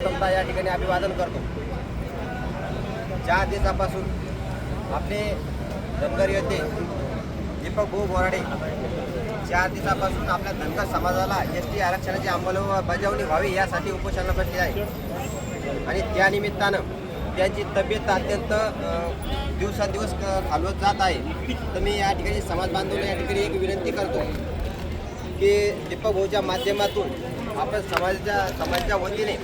समता या ठिकाणी अभिवादन करतो। 4 दिवसापासून आपले धनगर योद्धे दीपक भाऊ बोराडे 4 दिवसापासून आपल्या धनगर समाजाला एसटी आरक्षणाची अंमलबजावणी व्हावी यासाठी उपोषणाला बसले आहे आणि त्यानिमित्तानं त्यांची तब्येत अत्यंत दिवसांदिवस खालवत जात आहे। तर मी या ठिकाणी समाज बांधवांना या ठिकाणी एक विनंती करतो की दीपक भाऊच्या माध्यमातून आपण समाजाच्या वतीने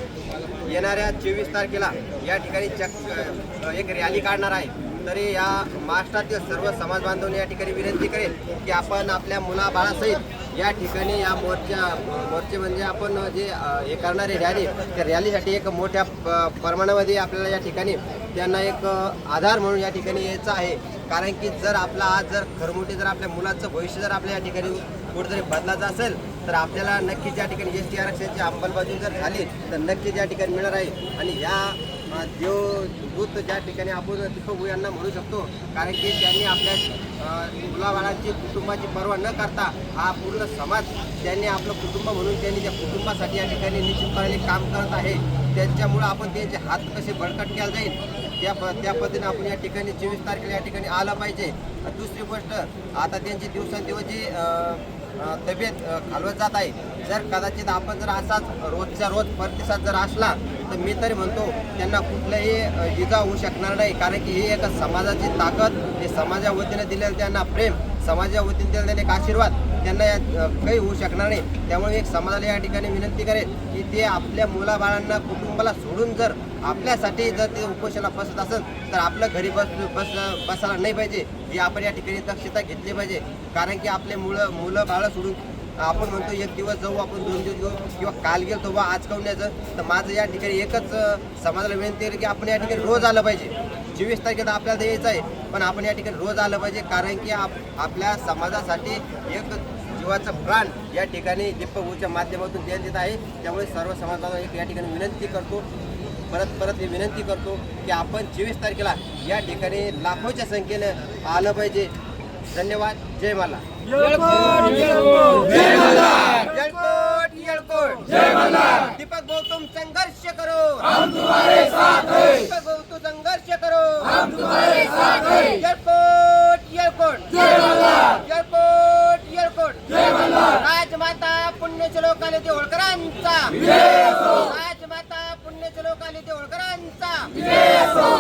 येणाऱ्या 24 तारखेला या ठिकाणी एक रॅली काढणार आहे। तरी या महाराष्ट्रातील सर्व समाज बांधवांनी या ठिकाणी विनंती करेल की आपण आपल्या मुलाबाळासहित या ठिकाणी या मोर्चे म्हणजे आपण जे हे करणारे रॅली त्या रॅलीसाठी एक मोठ्या प्रमाणामध्ये आपल्याला या ठिकाणी त्यांना एक आधार म्हणून या ठिकाणी यायचं आहे। कारण की जर आपला आज जर खरमोठी जर आपल्या मुलाचं भविष्य जर आपल्या या ठिकाणी कुठेतरी बदलायचं असेल तर आपल्याला नक्कीच या ठिकाणी एसटी आरक्षणाची अंमलबजावणी जर झाली तर नक्कीच या ठिकाणी मिळणार आहे। आणि या देवदूत ज्या ठिकाणी आपण दीपक भाऊ यांना म्हणू शकतो, कारण की त्यांनी आपल्या मुलाबाळांची कुटुंबाची पर्वा न करता हा पूर्ण समाज त्यांनी आपलं कुटुंब म्हणून त्यांनी त्या कुटुंबासाठी या ठिकाणी निश्चितपणे काम करत आहे। त्यांच्यामुळं आपण त्यांचे हात कसे बळकट केला जाईल त्या पद्धतीने आपण या ठिकाणी 24 तारखेला या ठिकाणी आलं पाहिजे। दुसरी गोष्ट, आता त्यांची दिवसेंदिवस जी तब्येत खालवत जात आहे, जर कदाचित आपण जर असाच रोजच्या रोज प्रतिसाद जर असला तर मी तरी म्हणतो त्यांना कुठलंही इजा होऊ शकणार नाही। कारण की ही एक समाजाची ताकद, हे समाजा वतीने दिलेलं त्यांना प्रेम, समाजा वतीने दिलेला एक आशीर्वाद त्यांना काही होऊ शकणार नाही। त्यामुळे एक समाजाला या ठिकाणी विनंती करेल की ते आपल्या मुलाबाळांना कुटुंबाला सोडून जर आपल्यासाठी जर ते उपोषणाला बसत असेल तर आपलं घरी बसायला नाही पाहिजे, ही आपण या ठिकाणी दक्षता घेतली पाहिजे। कारण की आपले मुलं बाळं सोडून आपण म्हणतो एक दिवस जाऊ, आपण 2 दिवस जाऊ किंवा काल गेलो तेव्हा आज काऊन यायचं। तर माझं या ठिकाणी एकच समाजाला विनंती आहे की आपण या ठिकाणी रोज आलं पाहिजे। 24 तारखेला आपल्याला यायचं आहे पण आपण या ठिकाणी रोज आलं पाहिजे। कारण की आपल्या समाजासाठी एक जीवाचं प्राण या ठिकाणी दीपक भाऊच्या माध्यमातून देण्यात येत आहे। त्यामुळे सर्व समाजाला एक या ठिकाणी विनंती करतो, परत ही विनंती करतो की आपण 24 तारखेला या ठिकाणी लाखोच्या संख्येने आलं पाहिजे। धन्यवाद। जय मल्हार। दीपक भाऊ तुम संघर्ष करो, हम तुम्हारे साथ हैं। दीपक भाऊ तू संघर्ष करो, हम तुम्हारे साथ हैं। एयरपोर्ट जय मल्हार, एयरपोर्ट जय मल्हार। राजमाता पुण्यश्लोकालिते होळकरांचा विजय असो, राजमाता पुण्यश्लोकालिते होळकरांचा विजय असो।